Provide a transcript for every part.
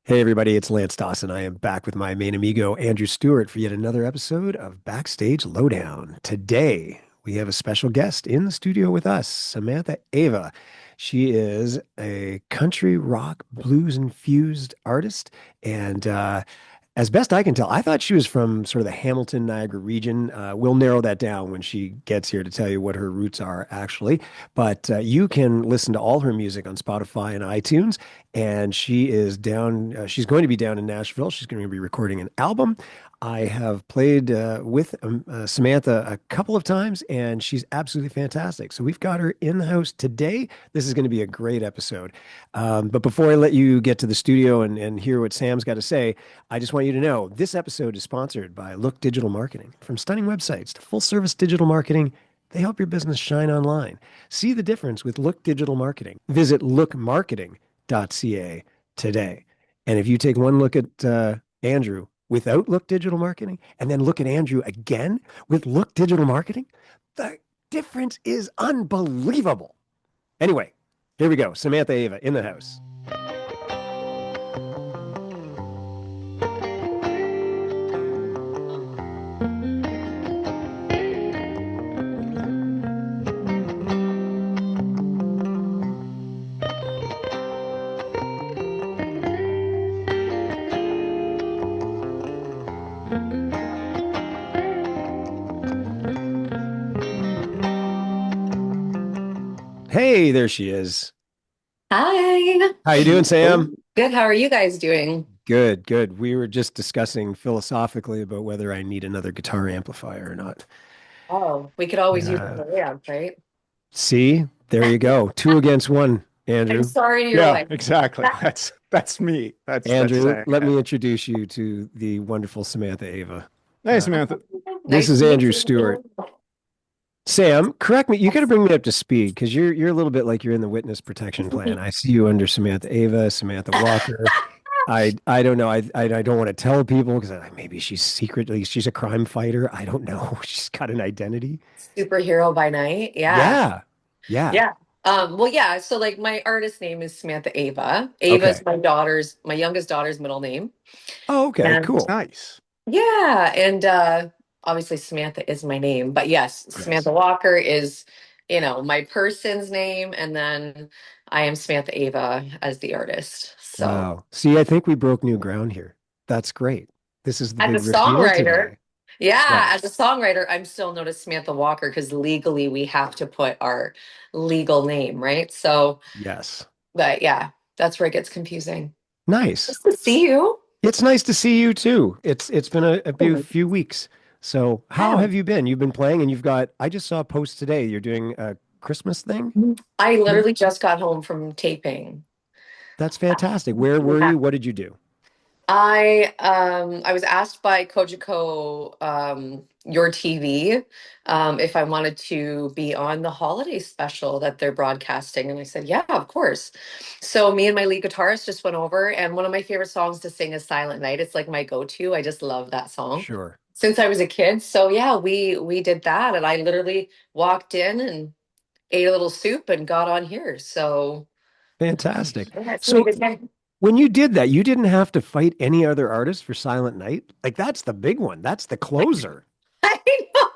Hey everybody, it's Lance Dawson. I am back with my main amigo Andrew Stewart for yet another episode of Backstage Lowdown. Today, we have a special guest in the studio with us, Samantha Ava. She is a country rock blues infused artist and as best I can tell, I thought she was from sort of the Hamilton, Niagara region. We'll narrow that down when she gets here to tell you what her roots are, actually. But you can listen to all her music on Spotify and iTunes. And she is down, she's going to be down in Nashville. She's going to be recording an album. I have played with Samantha a couple of times, and she's absolutely fantastic. So we've got her in the house today. This is going to be a great episode. But before I let you get to the studio and hear what Sam's got to say, I just want you to know this episode is sponsored by Look Digital Marketing. From stunning websites to full service digital marketing, they help your business shine online. See the difference with Look Digital Marketing. Visit lookmarketing.ca today. And if you take one look at Andrew without Look Digital Marketing and then look at Andrew again with Look Digital Marketing, the difference is unbelievable. Anyway, here we go. Samantha Ava in the house. Hey, there she is. Hi. How you doing, Sam? Good. How are you guys doing? Good, good. We were just discussing philosophically about whether I need another guitar amplifier or not. Oh, we could always use Uh, the amp, right? See, there you go. Two against one, I'm Andrew. sorry to your Yeah, wife. exactly. That's me. That's Andrew, saying let it. me introduce you to the wonderful Samantha Ava. Hey, Uh, Samantha. this Nice is to meet Andrew Stewart. you. Sam, correct me. You got to Yes. bring me up to speed because you're a little bit like you're in the witness protection plan. I see you under Samantha Ava, Samantha Walker. I don't know. I don't want to tell people because maybe she's secretly she's a crime fighter. I don't know. She's got an identity. Superhero by night. Yeah. Yeah. Yeah. Yeah. Well, yeah. So like my artist name is Samantha Ava. Ava's Okay. my youngest daughter's middle name. Oh, okay. And Cool. Nice. yeah, and obviously Samantha is my name, but yes, Yes. Samantha Walker is, my person's name, and then I am Samantha Ava as the artist. So Wow. See, I think we broke new ground here. That's great. This is the as big a reveal songwriter, today. yeah, as a Yes. songwriter, I'm still known as Samantha Walker because legally we have to put our legal name, right? So, Yes. but yeah, that's where it gets confusing. Nice. Nice to see you. It's nice to see you too. It's been a few weeks. So how Yeah. have you been? You've been playing and you've got I just saw a post today. You're doing a Christmas thing I here. literally just got home from taping. That's fantastic. Where were Yeah. you? What did you do? I was asked by Cogeco, your TV, if I wanted to be on the holiday special that they're broadcasting, and I said, yeah, of course. So me and my lead guitarist just went over, and one of my favorite songs to sing is Silent Night. It's like my go-to. I just love that song Sure. since I was a kid. So yeah, we did that, and I literally walked in and ate a little soup and got on here. So Fantastic. yeah, it's been a So good time. when you did that, you didn't have to fight any other artist for Silent Night? Like that's the big one. That's the closer. I know.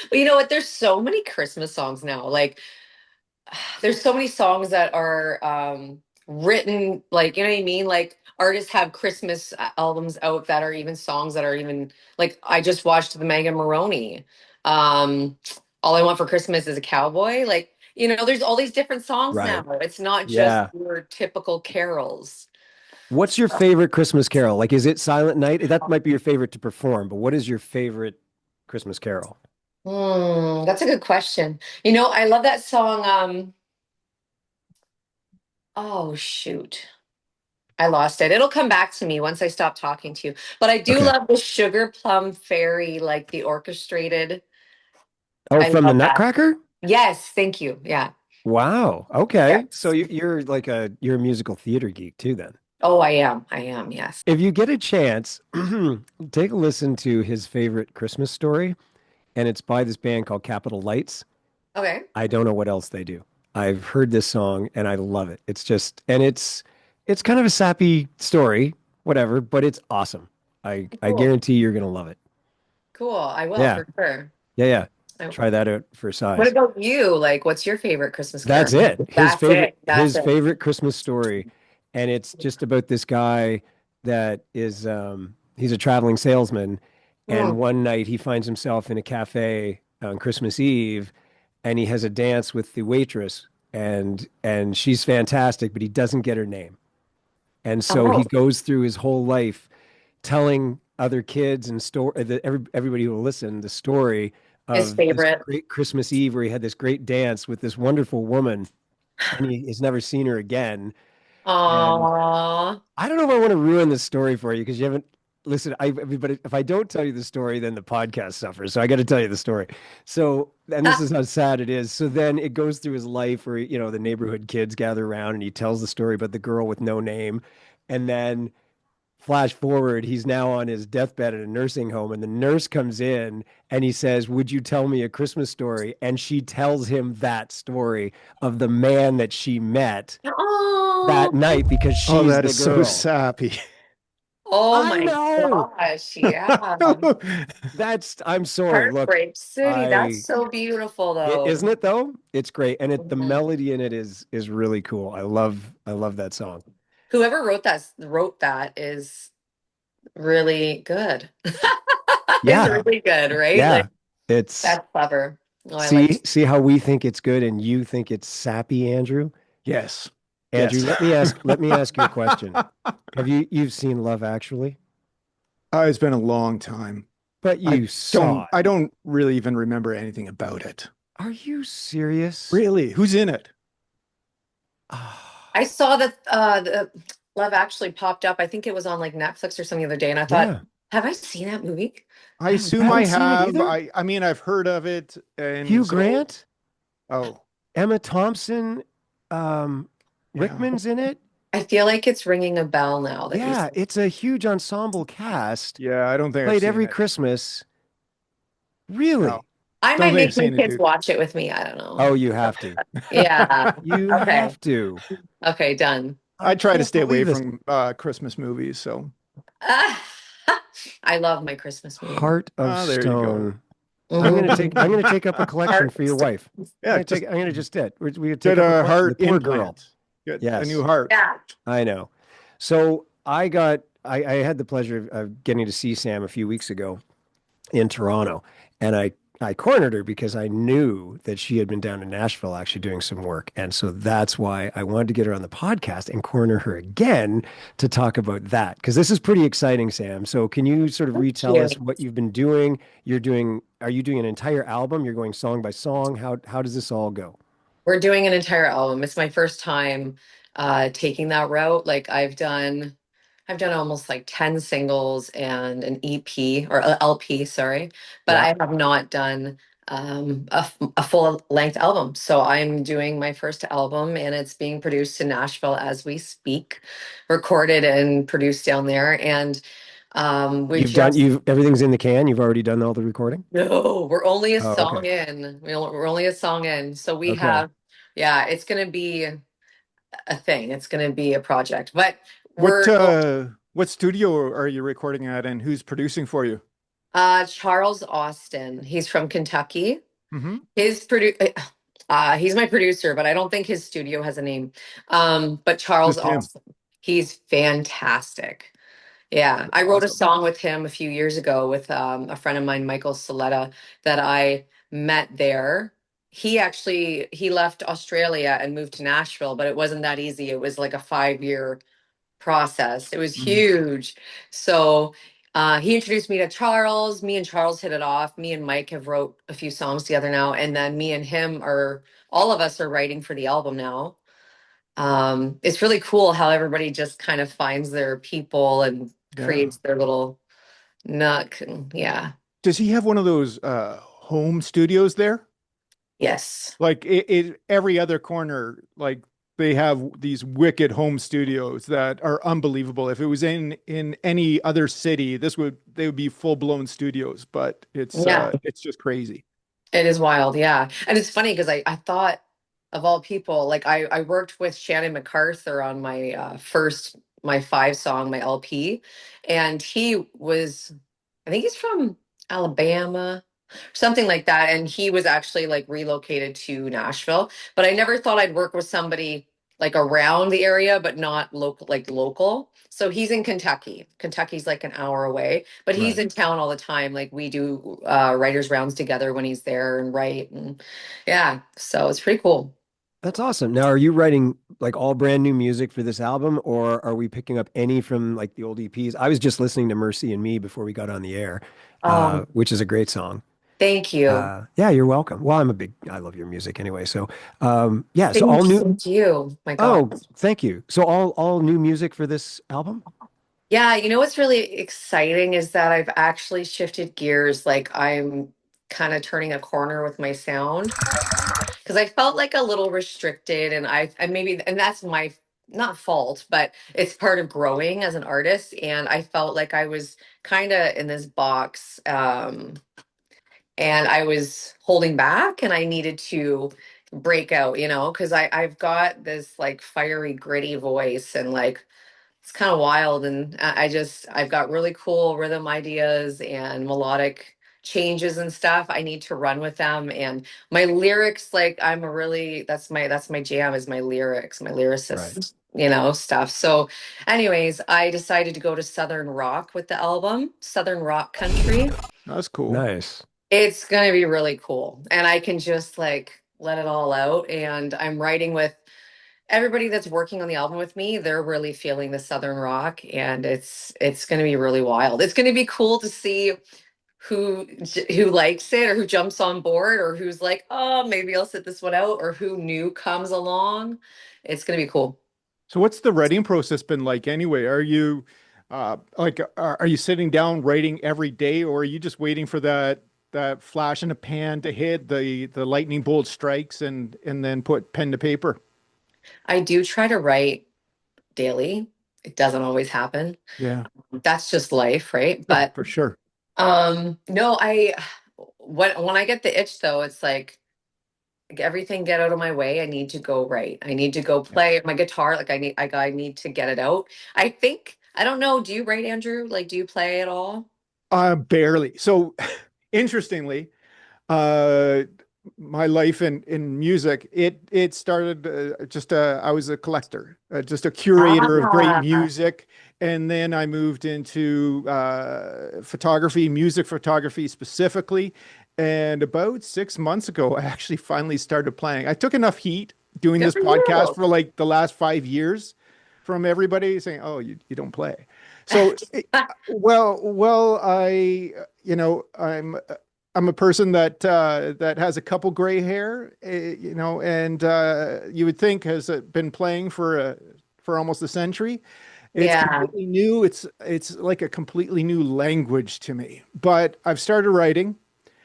But you know what? There's so many Christmas songs now. Like there's so many songs that are written, like, you know what I mean? Like artists have Christmas albums out that are even songs that are even like I just watched the Megan Maroney. Um All I Want for Christmas is a Cowboy. Like, there's all these different songs now. Right. It's not just Yeah. your typical carols. What's your favorite Christmas carol? Like, is it Silent Night? That might be your favorite to perform, but what is your favorite Christmas carol? That's a good question. I love that song. Oh shoot. I lost it. It'll come back to me once I stop talking to you. But I do Okay. love the Sugar Plum Fairy, like the orchestrated. Oh, I from the love that. Nutcracker? Yes, thank you. Yeah. Wow. Okay. So Yes. you're like you're a musical theater geek too then. Oh, I am. I am. Yes. If you get a chance, take a listen to his favorite Christmas story, and it's by this band called Capital Lights. Okay. I don't know what else they do. I've heard this song and I love it. It's just and it's kind of a sappy story, whatever, but it's awesome. I Cool. guarantee you're gonna love it. Cool. I will Yeah, for sure. yeah, yeah. I- Try that out for What size. about you? Like, what's your favorite Christmas That's carol? it. That's it. That's His it. favorite Christmas story, and it's just about this guy that is he's a traveling salesman, and Mm. one night he finds himself in a cafe on Christmas Eve, and he has a dance with the waitress, and she's fantastic, but he doesn't get her name. And so he Oh, goes through his whole life telling other kids and everybody who will listen the story his of this favorite. great Christmas Eve where he had this great dance with this wonderful woman and he has never seen her again. And Aw. I don't know if I want to ruin this story for you because you haven't listened. But if I don't tell you the story, then the podcast suffers. So I got to tell you the story. So, and this is how sad it is. So then it goes through his life where, the neighborhood kids gather around and he tells the story about the girl with no name. And then flash forward, he's now on his deathbed at a nursing home, and the nurse comes in and he says, "Would you tell me a Christmas story?" And she tells him that story of the man that she met that Oh, night because Oh, she's that the is so girl. sappy. oh I my know. gosh. Yeah. I'm sorry. Look, Heartbreak City. That's I so beautiful, though. isn't it though? It's great. And the Mhm. melody in it is really cool. I love that song. Whoever wrote that is really good. Is Yeah. really good, right? Like Yeah. It's that's clever. Oh, I like. see how we think it's good and you think it's sappy, Andrew? Yes. Andrew, Yes. let me ask you a question. You've seen Love Actually? It's been a long time. But I you saw I it. don't really even remember anything about it. Are you serious? Really? Who's in it? I Ah, saw that the Love actually popped up. I think it was on like Netflix or something the other day, and I thought, yeah. have I seen that movie? I You assume I haven't seen it have. either? I mean I've heard of it and Hugh so Grant, oh, Emma Thompson, um, yeah. Rickman's in it. I feel like it's ringing a bell now that you Yeah, said. it's a huge ensemble cast. Yeah, I don't think I've Played seen every it. Christmas. No. Really? I Don't might think I've make my seen it, kids dude. watch it with me. I don't know. Oh, you have to. Yeah. You Okay. have to. Okay, done. I I try to can't stay away believe this. from Christmas movies, so Ah, I love my Christmas movie. Heart of there you go. Stone. I'm gonna take up a Mhm. collection Heart for your wife. Yeah, just I'm gonna just it. We're gonna take get up a a collection. The heart poor girl. implant. Get a new Yes, heart. Yeah. I know. So I had the pleasure of getting to see Sam a few weeks ago in Toronto, and I cornered her because I knew that she had been down in Nashville actually doing some work, and so that's why I wanted to get her on the podcast and corner her again to talk about that because this is pretty exciting, Sam. So can you sort of Thank retell you. us what you've been doing? Are you doing an entire album? You're going song by song. How does this all go? We're doing an entire album. It's my first time taking that route. Like I've done almost like 10 singles and an EP or a LP, sorry, but Yeah, I have not done a full length album. So I'm doing my first album and it's being produced in Nashville as we speak, recorded and produced down there. And we just you've everything's in the can. You've already done all the recording. no, we're only a Oh, song okay, in. We're only a song in. So we okay. have, yeah, it's gonna be a thing. It's gonna be a project. But What we're what studio are you recording at and who's producing for you? Charles Austin. He's from Kentucky. Hmm. He's my producer, but I don't think his studio has a name. But Charles Just him. Austin, he's fantastic. Yeah, I wrote a Awesome. song with him a few years ago with a friend of mine, Michael Soletta, that I met there. He left Australia and moved to Nashville, but it wasn't that easy. It was like a 5 year process. It was Mhm. huge. So he introduced me to Charles. Me and Charles hit it off. Me and Mike have wrote a few songs together now, and then me and him are all of us are writing for the album now. It's really cool how everybody just kind of finds their people and Yeah. creates their little nook. And yeah. Does he have one of those home studios there? Yes. Like every other corner, like they have these wicked home studios that are unbelievable. If it was in any other city, they would be full blown studios, but Yeah. it's just crazy. It is wild. Yeah. And it's funny because I thought of all people, like I worked with Shannon MacArthur on my first my 5 song, my LP. And he was, I think he's from Alabama, something like that. And he was actually like relocated to Nashville. But I never thought I'd work with somebody like around the area, but not local, like local. So he's in Kentucky. Kentucky's like an hour away, but he's Right. in town all the time. Like we do writers rounds together when he's there and write. And yeah, so it's pretty cool. That's awesome. Now, are you writing like all brand new music for this album, or are we picking up any from like the old EPs? I was just listening to Mercy and Me before we got on the air, Um, which is a great song. Thank you. Yeah, you're welcome. Well, I love your music anyway. So, yeah, so all new. Thank you. My God. Oh, thank you. So all new music for this album? Yeah, you know what's really exciting is that I've actually shifted gears. Like I'm kind of turning a corner with my sound because I felt like a little restricted and I maybe, and that's my not fault, but it's part of growing as an artist. And I felt like I was kind of in this box. And I was holding back and I needed to break out, because I've got this like fiery, gritty voice and like it's kind of wild. And I've got really cool rhythm ideas and melodic changes and stuff. I need to run with them. And my lyrics, like that's my jam is my lyrics, my Right. lyricist, stuff. So anyways, I decided to go to Southern rock with the album, Southern rock country. That's cool. Nice. It's going to be really cool. And I can just like let it all out. And I'm writing with everybody that's working on the album with me. They're really feeling the Southern rock and it's going to be really wild. It's going to be cool to see who likes it or who jumps on board or who's like, "Oh, maybe I'll sit this one out," or who new comes along. It's going to be cool. So what's the writing process been like anyway? Are you are you sitting down writing every day, or are you just waiting for that flash in the pan to hit, the lightning bolt strikes and then put pen to paper? I do try to write daily. It doesn't always happen. Yeah, That's just life, right? sure, But for sure. no, when I get the itch though, it's like everything get out of my way. I need to go write. I need to go Yeah. play my guitar. Like I need to get it out. I think I don't know. Do you write, Andrew? Like, do you play at all? Barely. So interestingly, uh my life in music, it started just I was a collector, just a curator of great Ah, music, and then I moved into photography, music photography specifically, and about 6 months ago I actually finally started playing. I took enough heat doing good this for podcast you. for like the last 5 years from everybody saying, oh, you don't play. So well, I'm a person that has a couple gray hair, and you would think has been playing for almost a century. It's Yeah, completely new. It's like a completely new language to me. But I've started writing.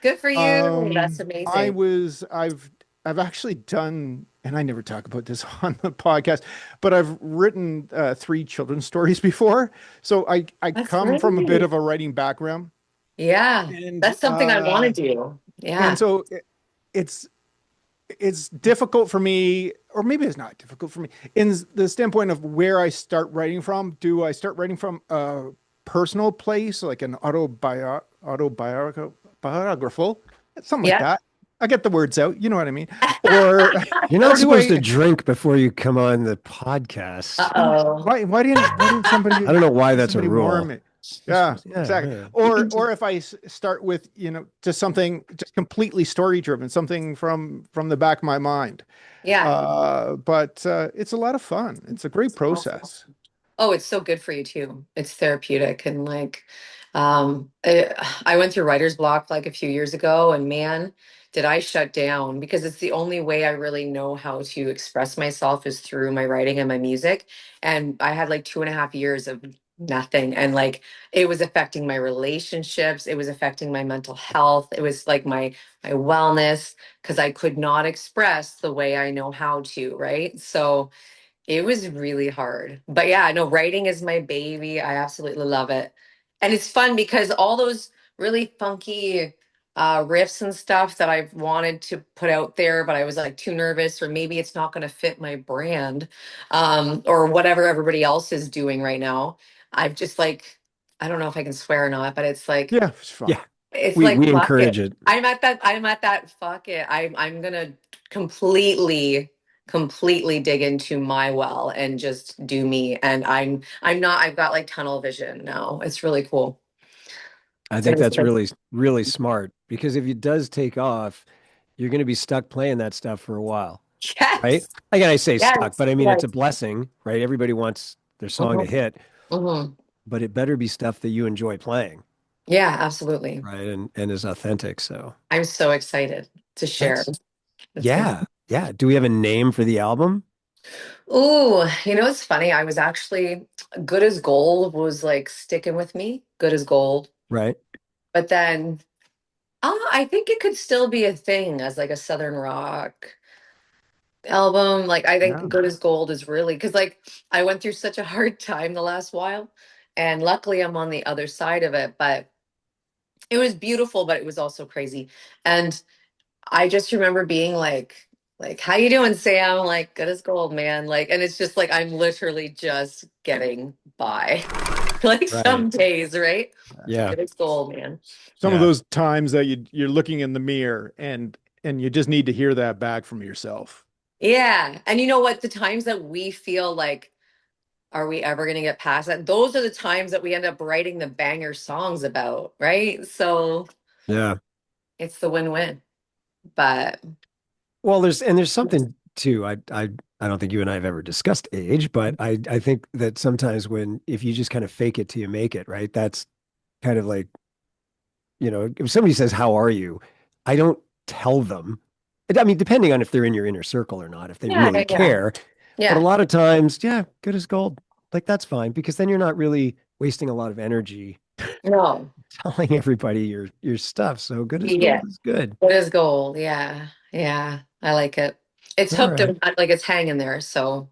good for you. That's I amazing. was I've actually done, and I never talk about this on the podcast, but I've written 3 children's stories before. So I That's come from a bit great. of a writing background, Yeah, and that's something I want to do. and Yeah, so it's it's difficult for me, or maybe it's not difficult for me, in the standpoint of where I start writing from. Do I start writing from a personal place, like an autobiographical, something like yeah. that? I get the words out, you know what I mean? Or You're or not do supposed to I drink before you come on the podcast. Uh-oh. why didn't I don't know why that's a somebody warn rule. me? You're Yeah, supposed, yeah, exactly. yeah. Or if I start with, just something just completely story driven, something from the back of my mind. Yeah. But it's a lot of fun. It's a great process. Oh, it's so good for you too. It's therapeutic and like I went through writer's block like a few years ago and man, did I shut down because it's the only way I really know how to express myself is through my writing and my music. And I had like 2.5 years of nothing and like it was affecting my relationships, it was affecting my mental health, it was like my wellness because I could not express the way I know how to, right? So it was really hard. But yeah, no, writing is my baby. I absolutely love it. And it's fun because all those really funky, riffs and stuff that I've wanted to put out there, but I was like too nervous, or maybe it's not going to fit my brand, or whatever everybody else is doing right now. I've just like, I don't know if I can swear or not, but Yeah, it's fine. Yeah, it's we like we fuck encourage it. it. I'm at that fuck it. I'm gonna completely dig into my well and just do me. And I'm not, I've got like tunnel vision now. It's really cool. I So think that's really, really smart because if it does take off, you're going to be stuck playing that stuff for a while, right? yes, Again, I say stuck, yes, but I mean, it's a yes. blessing, right? Everybody wants their song to Mhm, hit, mhm. but it better be stuff that you enjoy playing, Yeah, absolutely. right? And is authentic. So I'm so excited to share. that's, It's gonna. yeah. Yeah. Do we have a name for the album? Ooh, it's funny. I was actually Good as Gold was like sticking with me. Good as Gold. Right. But then I think it could still be a thing as like a Southern rock album. Like I think Yeah. Good as Gold is really because like I went through such a hard time the last while. And luckily I'm on the other side of it. But it was beautiful, but it was also crazy. And I just remember being like, how you doing, Sam? Like, good as gold, man. Like, and it's just like I'm literally just getting by. Like Right. some days, right? Yeah. Good as gold, man. Some of Yeah. those times that you're looking in the mirror and you just need to hear that back from yourself. Yeah. And you know what? The times that we feel like, are we ever going to get past that? Those are the times that we end up writing the banger songs about, right? So Yeah. it's the win-win. But Well, there's something too. I don't think you and I have ever discussed age, but I think that sometimes when if you just kind of fake it till you make it, right? That's kind of like, if somebody says, "How are you?" I don't tell them. I mean, depending on if they're in your inner circle or not, if they yeah, really yeah, care. But a yeah. lot of times, yeah, good as gold. Like that's fine because then you're not really wasting a lot of energy No. telling everybody your stuff. So good as Yeah. gold is good. It is gold. Yeah. Yeah. I like it. It's All hooked right. and like it's hanging there. So,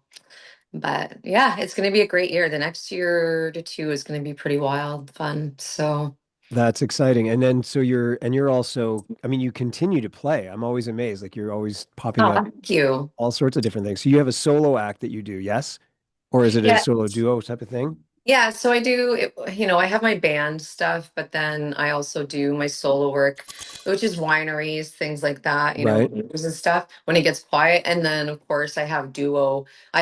but yeah, it's going to be a great year. The next year to two is going to be pretty wild, fun. So, That's exciting. And then so you're also, I mean, you continue to play. I'm always amazed. Like you're always popping oh, up thank you. all sorts of different things. So you have a solo act that you do, yes? Or is it a Yeah. solo duo type of thing? Yeah, so I do, I have my band stuff, but then I also do my solo work, which is wineries, things like that, Right. blues and stuff when it gets quiet. And then, of course, I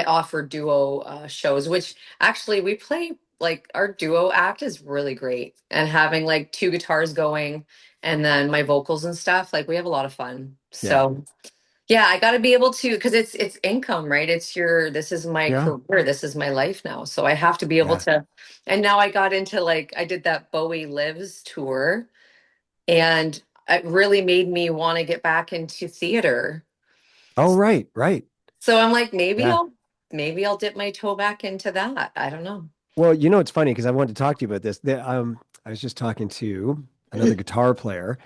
offer duo shows, which actually we play like our duo act is really great. And having like two guitars going and then my vocals and stuff, like we have a lot of fun. Yeah. So, yeah, I got to be able to because it's income, right? This is my Yeah. career, this is my life now. So I have to be able Yeah. to. And now I got into like I did that Bowie Lives tour and it really made me want to get back into theater. Oh, right. Right. So I'm like maybe Yeah. I'll dip my toe back into that. I don't know. Well, it's funny because I wanted to talk to you about this. I was just talking to another guitar player,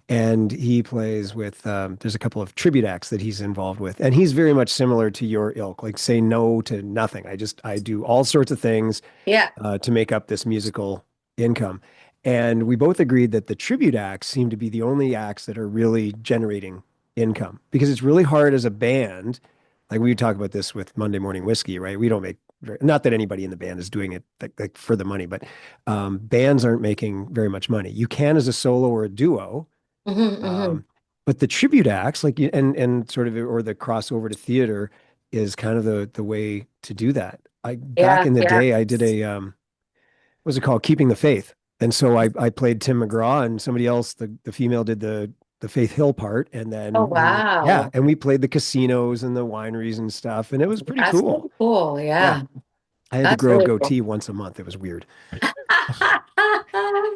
and he plays with. There's a couple of tribute acts that he's involved with, and he's very much similar to your ilk. Like, say no to nothing. I do all sorts of things Yeah. to make up this musical income, and we both agreed that the tribute acts seem to be the only acts that are really generating income because it's really hard as a band. Like we talk about this with Monday Morning Whiskey, right? We don't make not that anybody in the band is doing it like for the money, but bands aren't making very much money. You can as a solo or a duo, Hmm, hmm. um, but the tribute acts, like and sort of or the crossover to theater, is kind of the way to do that. I back Yeah, in the yeah. day, I did a what was it called, Keeping the Faith, and so I played Tim McGraw, and somebody else, the female, did the Faith Hill part, and Oh then wow. we played the casinos and the wineries and stuff, and it was pretty That's cool. really cool. Yeah. Yeah. I had to That's grow a really cool. goatee once a month. It was weird.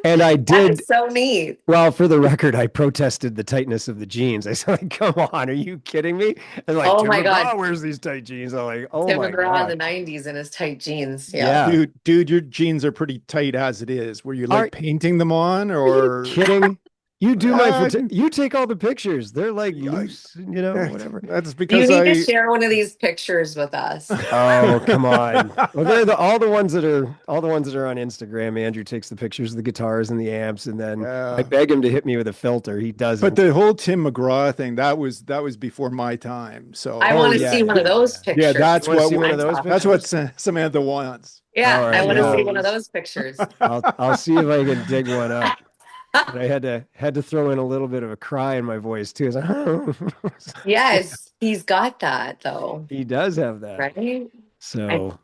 And I That did, is so neat. well, for the record, I protested the tightness of the jeans. I said, like, come on, are you kidding me? And like, Oh Tim my God. McGraw wears these tight jeans. I'm like, oh Tim my McGraw in the God. 90s in his tight jeans. Yeah. Yeah. Dude, your jeans are pretty tight as it is. Were you like Are painting them on you or kidding? You do my Uh, photo. You take all the pictures. They're like I, loose, whatever. that's You because need to I. share one of these pictures with us. Oh, come on. Well, they're all the ones that are on Instagram. Andrew takes the pictures of the guitars and the amps, and then I Yeah. beg him to hit me with a filter. He But doesn't. the whole Tim McGraw thing, that was before my time. I So Oh want to yeah, see one yeah, of yeah, those yeah. yeah, pictures. that's You want to what see one of I'm those that's talking. what pictures? Samantha wants. All Yeah, I right, want to One of see yeah. one of those. those pictures. I'll see if I can dig one up. But I had to throw in a little bit of a cry in my voice too. It's like, Yes, he's got that though, he does have that. right? I, So,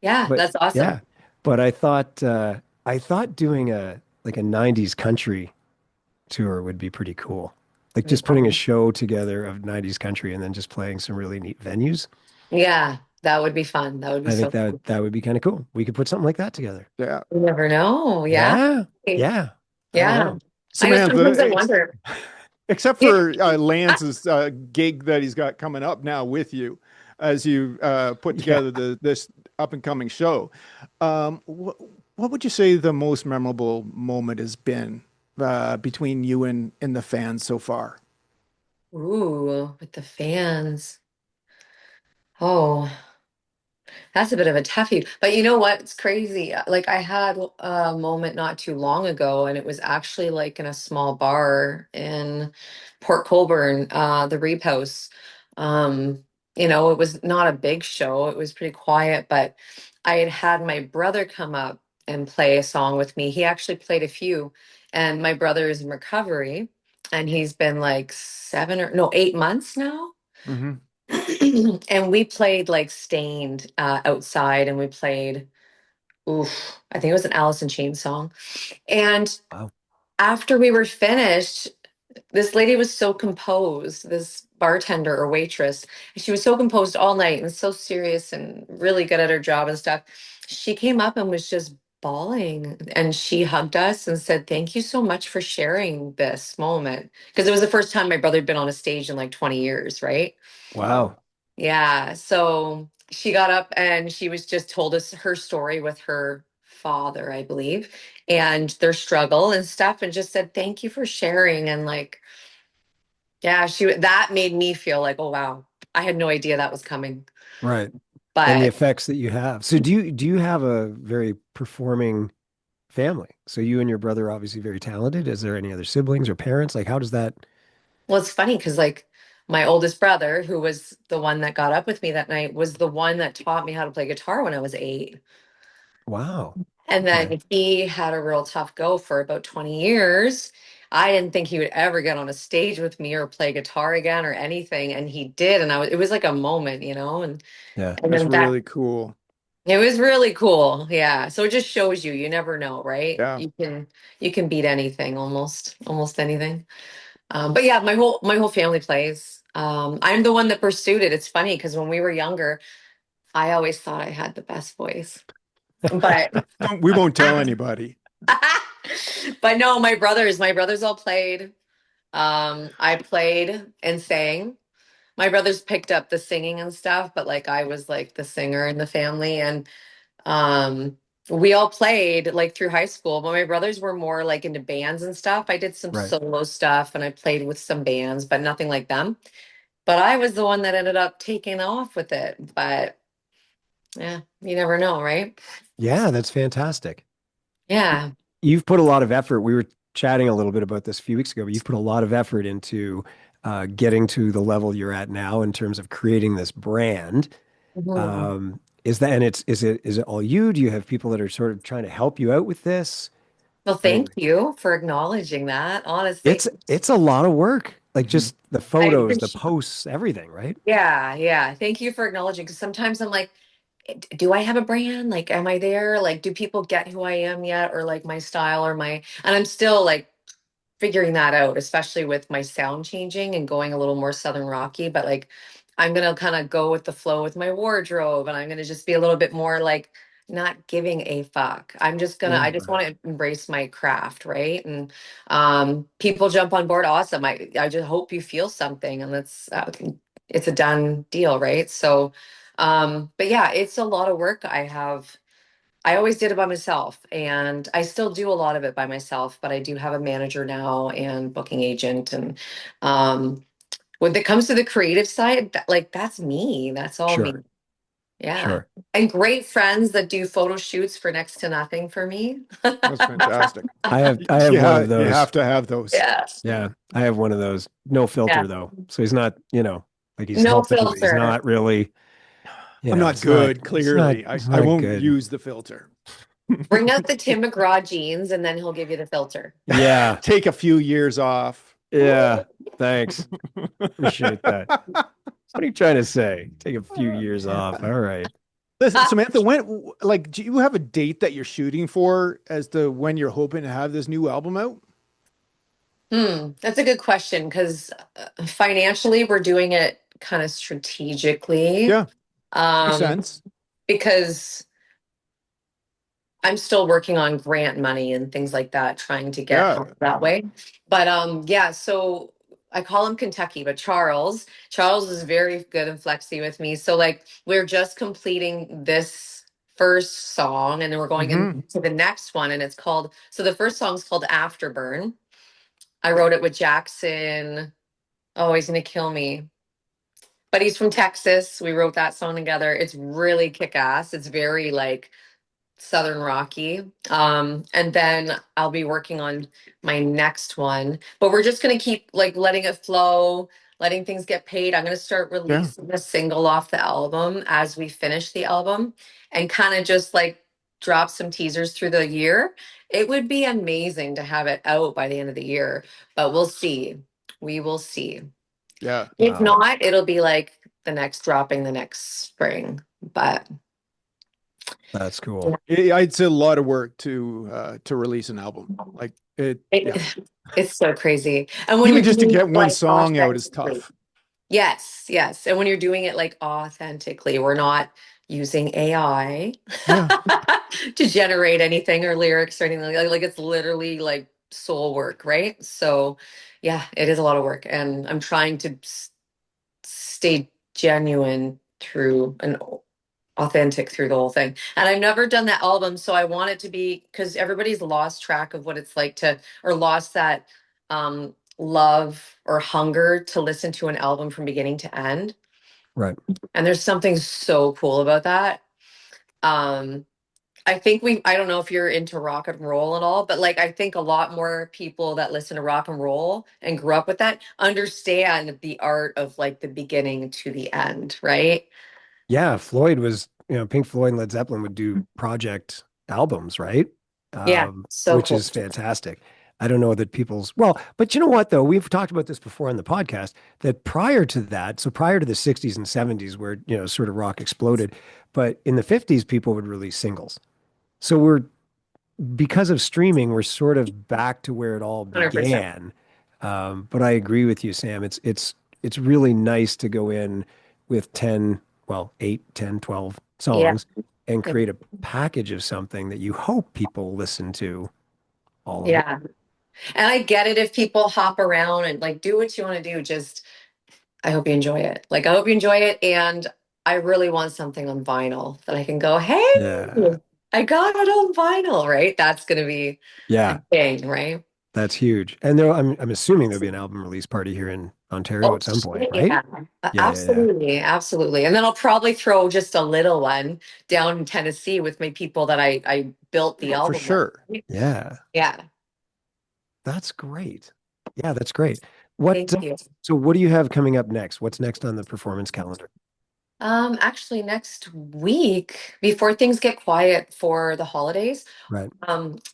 yeah, but that's awesome. yeah, but I thought doing a 90s country tour would be pretty cool. Like just putting a show together of 90s country and then just playing some really neat venues. Yeah, that would be fun. That would be I think so that fun. that would be kind of cool. We could put something like that together. Yeah. You never know. Yeah. Yeah. Yeah. I don't Yeah. know. I know Samantha, sometimes I wonder. except Yeah. for Lance's gig that he's got coming up now with you as you put Yeah. together this up and coming show. What would you say the most memorable moment has been between you and the fans so far? Ooh, with the fans. Oh. That's a bit of a toughie. But you know what? It's crazy. Like I had a moment not too long ago, and it was actually like in a small bar in Port Colborne, the Reap House. It was not a big show. It was pretty quiet, but I had had my brother come up and play a song with me. He actually played a few, and my brother is in recovery, and he's been like 8 months now. Hmm. And we played like Stained outside, and we played, oof, I think it was an Alice in Chains song. And Wow. after we were finished, this lady was so composed, this bartender or waitress. She was so composed all night and so serious and really good at her job and stuff. She came up and was just bawling, and she hugged us and said, "Thank you so much for sharing this moment." Because it was the first time my brother had been on a stage in like 20 years, right? Wow. Yeah. So she got up and she was just told us her story with her father, I believe, and their struggle and stuff, and just said, "Thank you for sharing." And like, yeah, that made me feel like, oh wow, I had no idea that was coming. Right. And the But effects that you have. So do you have a very performing family? So you and your brother are obviously very talented. Is there any other siblings or parents? Like how does that? well, it's funny because like my oldest brother, who was the one that got up with me that night, was the one that taught me how to play guitar when I was 8. Wow. And Okay. then he had a real tough go for about 20 years. I didn't think he would ever get on a stage with me or play guitar again or anything. And he did. And it was like a moment, Yeah. and That's then that, really cool. it was really cool. Yeah. So it just shows you never know, right? Yeah. You can beat anything, almost anything. But yeah, my whole family plays. I'm the one that pursued it. It's funny because when we were younger, I always thought I had the best voice. But We won't tell anybody. but no, my brothers all played. I played and sang. My brothers picked up the singing and stuff, but like I was like the singer in the family, and um we all played like through high school, but my brothers were more like into bands and stuff. I did some Right. solo stuff and I played with some bands, but nothing like them. But I was the one that ended up taking off with it. But yeah, you never know, right? Yeah, that's fantastic. Yeah. You've put a lot of effort. We were chatting a little bit about this a few weeks ago, but you've put a lot of effort into getting to the level you're at now in terms of creating this brand. Mhm. Is that, and is it all you? Do you have people that are sort of trying to help you out with this? Well, Like thank you for acknowledging that, honestly. it's a lot of work. Like Mhm. just the I photos, the appreciate. posts, everything, right? Yeah, yeah. Thank you for acknowledging, because sometimes I'm like, Do I have a brand? Like, am I there? Like, do people get who I am yet? Or like my style or and I'm still like figuring that out, especially with my sound changing and going a little more Southern Rocky. But like, I'm gonna kind of go with the flow with my wardrobe, and I'm gonna just be a little bit more like not giving a fuck. I Yeah. just want to embrace my craft, right? And people jump on board, awesome. I just hope you feel something, and it's a done deal, right? So, but yeah, it's a lot of work. I have I always did it by myself, and I still do a lot of it by myself, but I do have a manager now and booking agent. And um, when it comes to the creative side, like that's me. That's all me. Sure, Yeah. sure. And great friends that do photo shoots for next to nothing for me. That's fantastic. I have one of You those. have to have those. Yeah. Yeah, I have one of those. No Yeah. filter though. So he's not, like he's No helping, but he's filter. not really, I'm not it's not, good, clearly. it's I not won't good. use the filter. Bring out the Tim McGraw jeans and then he'll give you the filter. Yeah, Take a few years off. yeah. Thanks. Appreciate that. What are you trying to say? Take a few years off. All right. Listen, Samantha, do you have a date that you're shooting for as to when you're hoping to have this new album out? That's a good question because financially we're doing it kind of strategically. Yeah, makes Um, sense. because I'm still working on grant money and things like that, trying to get Yeah. help that way. But yeah, so I call him Kentucky, but Charles. Charles is very good and flexy with me. So like we're just completing this first song and then we're going Hmm. into the next one and it's called so the first song's called Afterburn. I wrote it with Jackson. Oh, he's gonna kill me. But he's from Texas. We wrote that song together. It's really kick-ass. It's very like Southern Rocky. And then I'll be working on my next one. But we're just gonna keep like letting it flow, letting things get paid. I'm gonna start Yeah. releasing a single off the album as we finish the album and kind of just like drop some teasers through the year. It would be amazing to have it out by the end of the year, but we'll see. We will see. Yeah. If Wow. not, it'll be like the next dropping the next spring. But That's cool. It's a lot of work to release an album. Like yeah. it, it's so crazy. And when Even you're just to doing get it one like song out is authentically, tough. yes, yes. And when you're doing it like authentically, we're not using AI Yeah. to generate anything or lyrics or anything like it's literally like soul work, right? So yeah, it is a lot of work. And I'm trying to stay genuine through and authentic through the whole thing. And I've never done that album, so I want it to be because everybody's lost track of what it's like to or lost that love or hunger to listen to an album from beginning to end. Right. And there's something so cool about that. Um I think I don't know if you're into rock and roll and all, but like I think a lot more people that listen to rock and roll and grew up with that understand the art of like the beginning to the end, right? Yeah, Floyd was, Pink Floyd and Led Zeppelin would do project albums, right? Yeah, so Which cool. is fantastic. I don't know that well, but you know what though? We've talked about this before on the podcast that prior to that, so prior to the 60s and 70s where, sort of rock exploded, but in the 50s people would release singles. So we're because of streaming, we're sort of back to where it all 100%. began. But I agree with you, Sam. It's really nice to go in with 10, well, 8, 10, 12 Yeah. songs and create a package of something that you hope people listen to all of it. Yeah. And I get it if people hop around and like do what you want to do. Just, I hope you enjoy it. Like, I hope you enjoy it. And I really want something on vinyl that I can go, Yeah. hey, I got it on vinyl, right? That's going to be a Yeah, thing, right? that's huge. And I'm assuming there'll be an album release party here in Ontario Oh, at some point, shit, right? yeah. Yeah, yeah, yeah. Absolutely. Absolutely. And then I'll probably throw just a little one down in Tennessee with my people that I built the Oh, for album with. sure. Yeah. Yeah. That's great. Yeah, that's great. What Thank you. so what do you have coming up next? What's next on the performance calendar? Actually next week, before things get quiet for the holidays, Right.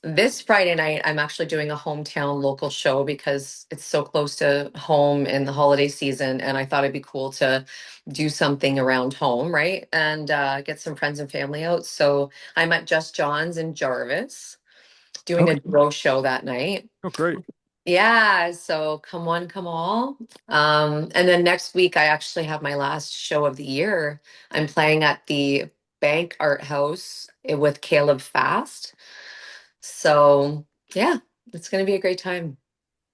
this Friday night, I'm actually doing a hometown local show because it's so close to home in the holiday season, and I thought it'd be cool to do something around home, right? And get some friends and family out. So I'm at Just John's in Jarvis doing Okay. a duo show that night. Oh, great. Yeah, so come one, come all. And then next week I actually have my last show of the year. I'm playing at the Bank Art House with Caleb Fast. So yeah, it's gonna be a great time.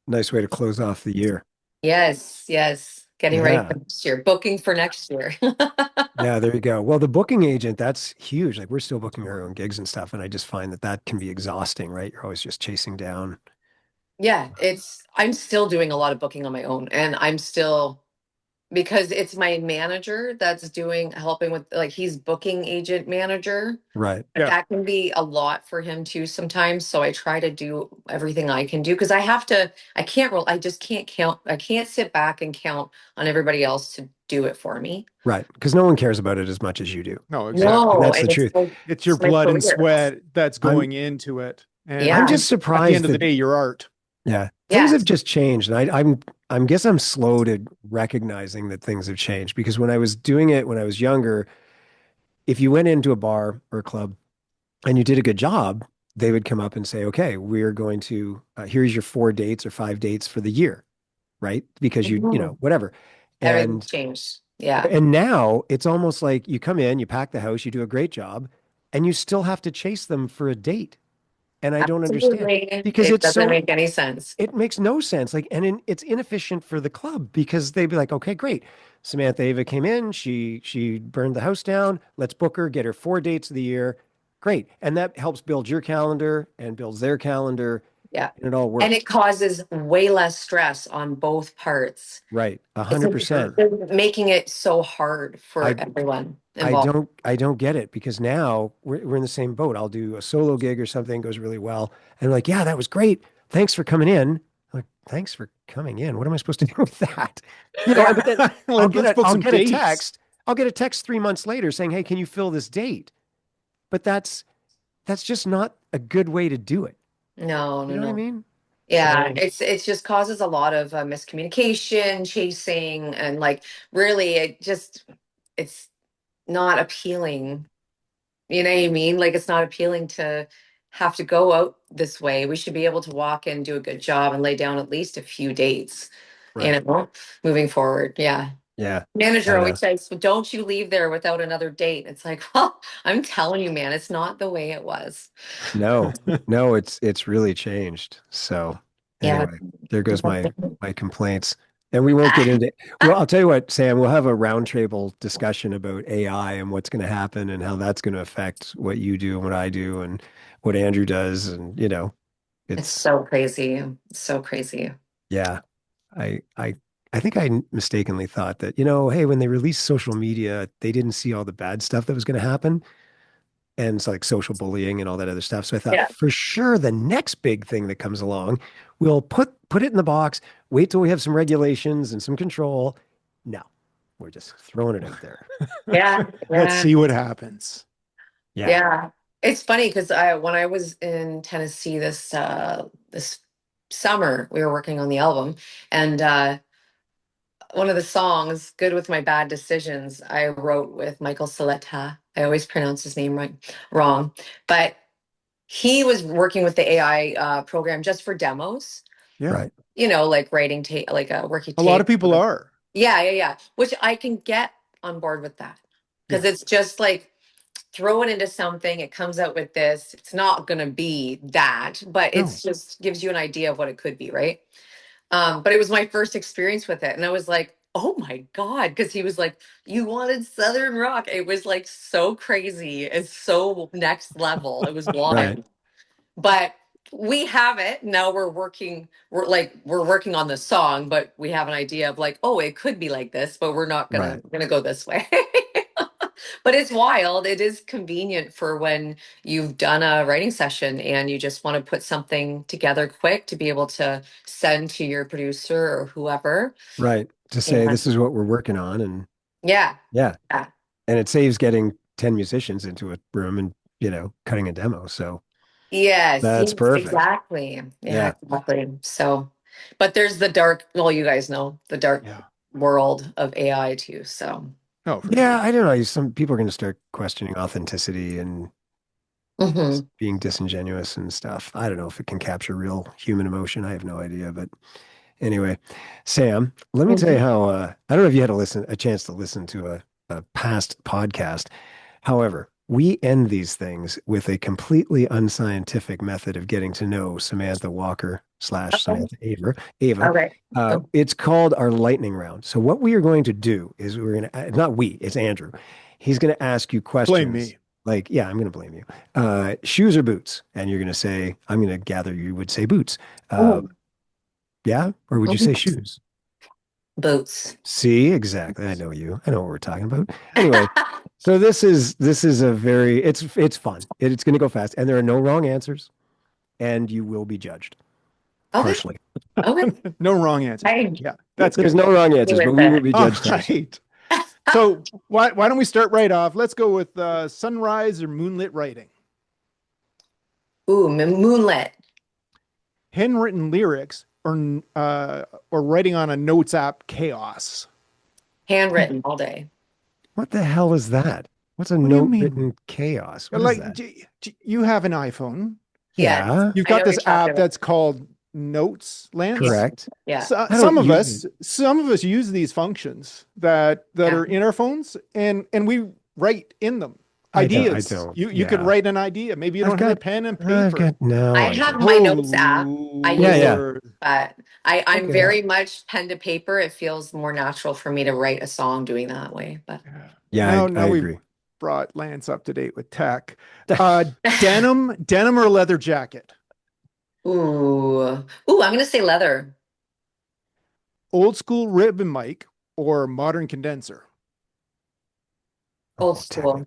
Nice way to close off the year. Yes, yes. Getting ready Yeah. for next year, booking for next year. Yeah, there you go. Well, the booking agent, that's huge. Like we're still booking our own gigs and stuff, and I just find that that can be exhausting, right? You're always just chasing down. Yeah, I'm still doing a lot of booking on my own, and I'm still because it's my manager that's doing helping with like he's booking agent manager. Right. Yeah. That can be a lot for him too sometimes. So I try to do everything I can do because I can't roll, I just can't count, I can't sit back and count on everybody else to do it for me. Right. Because no one cares about it as much as you do. No, And exactly. No, that's the and truth. It's your it's my blood and career. sweat that's I'm going into it. I'm Yeah. And just at the end surprised of the that day, your art. yeah, things Yeah. have just changed. And I'm guess I'm slow to recognizing that things have changed because when I was doing it when I was younger, if you went into a bar or a club and you did a good job, they would come up and say, okay, we're going to, here's your 4 dates or 5 dates for the year, right? Because Mhm. whatever. Everything's And, changed. Yeah. and now it's almost like you come in, you pack the house, you do a great job, and you still have to chase them for a date. And I don't understand Absolutely. because It it's doesn't so, make any sense. it makes no sense. Like, it's inefficient for the club because they'd be like, okay, great. Samantha Ava came in, she burned the house down. Let's book her, get her 4 dates of the year. Great. And that helps build your calendar and builds their calendar, Yeah. and it all And works. it causes way less stress on both parts. Right. A It's hundred like percent. they're making it so hard for I everyone I involved. don't get it because now we're in the same boat. I'll do a solo gig or something, goes really well. And like, yeah, that was great. Thanks for coming in. I'm like, thanks for coming in. What am I supposed to do with that? Yeah. But then Let's book I'll some get a dates. text. I'll get a text 3 months later saying, hey, can you fill this date? But that's just not a good way to do it. No, You no, know what I no. mean? Yeah, So it's just causes a lot of miscommunication, chasing, and like really, it's not appealing. You know what I mean? Like it's not appealing to have to go out this way. We should be able to walk and do a good job and lay down at least a few dates, you right. know, moving forward. Yeah. Yeah. I Manager don't always know. says, "Well, don't you leave there without another date." It's like, well, I'm telling you, man, it's not the way it was. No, no, it's really changed. So Yeah. anyway, there goes my complaints. And we won't get into well, I'll tell you what, Sam, we'll have a roundtable discussion about AI and what's going to happen and how that's going to affect what you do and what I do and what Andrew does. And It's it's so crazy. So crazy. yeah, I I I think I mistakenly thought that, hey, when they released social media, they didn't see all the bad stuff that was going to happen. And it's like social bullying and all that other stuff. So I thought Yeah. for sure the next big thing that comes along, we'll put it in the box, wait till we have some regulations and some control. No, we're just throwing it out there. Yeah. Let's Yeah. see what happens. Yeah. Yeah. It's funny because when I was in Tennessee this summer, we were working on the album, and one of the songs, "Good with My Bad Decisions," I wrote with Michael Saletta. I always pronounce his name wrong, but he was working with the AI program just for demos. Yeah. Right. Like writing tape, like a working A lot of tape. people are. Yeah, yeah, yeah. Which I can get on board with that because Yeah. it's just like throw it into something, it comes out with this. It's not going to be that, but No. it's just gives you an idea of what it could be, right? But it was my first experience with it, and I was like, oh my God, because he was like, you wanted Southern rock. It was like so crazy. It's so next level. It was Right. wild. But we have it now. We're working on the song, but we have an idea of like, oh, it could be like this, but we're not gonna Right. we're gonna go this way. But it's wild. It is convenient for when you've done a writing session and you just want to put something together quick to be able to send to your producer or whoever. Right. To say And this is what we're working on. And yeah, yeah. yeah. And it saves getting 10 musicians into a room and, cutting a demo. So Yes, that's yes, perfect. exactly. Yeah, Yeah. exactly. So, but there's the dark, well, you guys know the dark Yeah. world of AI too. So, Oh, for Yeah. sure. I don't know. Some people are going to start questioning authenticity and hmm being disingenuous and stuff. I don't know if it can capture real human emotion. I have no idea. But anyway, Sam, let me tell you how I don't know if you had a chance to listen to a past podcast. However, We end these things with a completely unscientific method of getting to know Samantha Walker slash Okay. Samantha Ava. Ava. Okay. It's called our lightning round. So what we are going to do is we're going to, not we, it's Andrew. He's going to ask you Blame questions me. like, yeah, I'm going to blame you. Shoes or boots? And you're going to say, I'm going to gather you would say boots. Uh, Oh. yeah? Or would you say Mhm. shoes? Boots. See, exactly. I know you. I know what we're talking about. Anyway, so this is a very it's fun. It's going to go fast, and there are no wrong answers, and you will be judged Okay. harshly. Okay. No wrong answers. I Yeah, that's There's good. no wrong agree answers, but with we will it. be All judged harshly. right. So why don't we start right off? Let's go with sunrise or moonlit writing. Ooh, moonlit. Handwritten lyrics or writing on a notes app chaos. Handwritten all day. What the hell is that? What's a What do you note mean? written chaos? What is Like that? you have an iPhone. Yes. Yeah, You've I know got what this you're talking app about. that's called Notes, Yeah. Lance. correct. Yeah. So, I don't use it. some of us use these functions that Yeah. are in our phones and we write in them I ideas. don't. You could Yeah, write an idea. Maybe you I've don't have a got pen and I've paper. got no, I I have don't. my Oh notes app. I Yeah, use it, yeah. Lord. but I'm Okay. very much pen to paper. It feels more natural for me to write a song doing that way. But Yeah. Yeah, Now I we've agree. brought Lance up to date with tech. Uh, denim or leather jacket. I'm gonna say leather. Old school ribbon mic or modern condenser. Old Oh, school.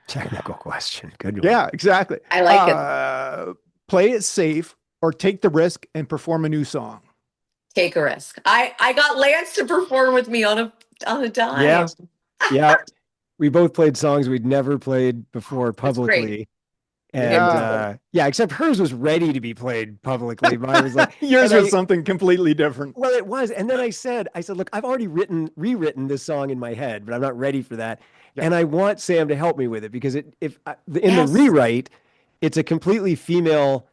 technical question. Good one. Yeah, exactly. I like it. Uh, play it safe or take the risk and perform a new song. Take a risk. I got Lance to perform with me on a dime. Yeah, yeah. We both played songs we'd never played before That's great. publicly. It And was Yeah. great. yeah, except hers was ready to be played publicly. Mine was like, Yours and was I, something completely different. well, it was. And then I said, look, I've already rewritten this song in my head, but I'm not ready for that. Yeah. And I want Sam to help me with it because in the Yes. rewrite, it's a completely female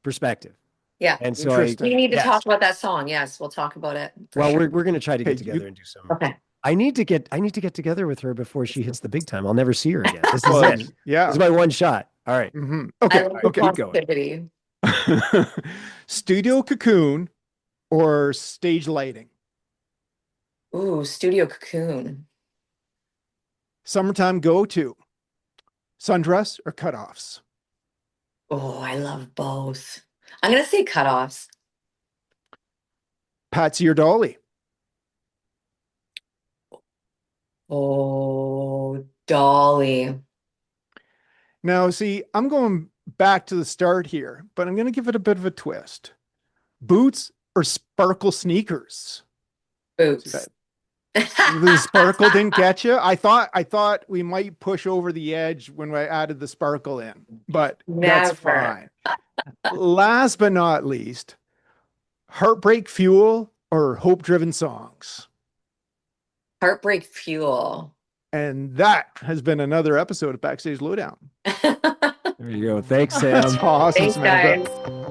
perspective. Yeah. And so We Interesting. need to talk yes. about that song. Yes, we'll talk about it for Well, sure. we're going to try to get Okay, together and do some. Okay. I need to get together with her before she hits the big time. I'll never see her again. This is well, it. This yeah. is my one shot. All right. I Okay, love the All right. okay. Keep going. positivity. Studio cocoon or stage lighting. Ooh, Studio Cocoon. Summertime go to sundress or cutoffs. Oh, I love both. I'm gonna say cutoffs. Patsy or Dolly. Oh, Dolly. Now, see, I'm going back to the start here, but I'm going to give it a bit of a twist. Boots or sparkle sneakers. See Boots. that? The sparkle didn't get you. I thought we might push over the edge when I added the sparkle in, but that's Never. fine. Last but not least, heartbreak fuel or hope driven songs. Heartbreak Fuel. And that has been another episode of Backstage Lowdown. There you go. Thanks, That's Sam. awesome, Thanks, Samantha. guys.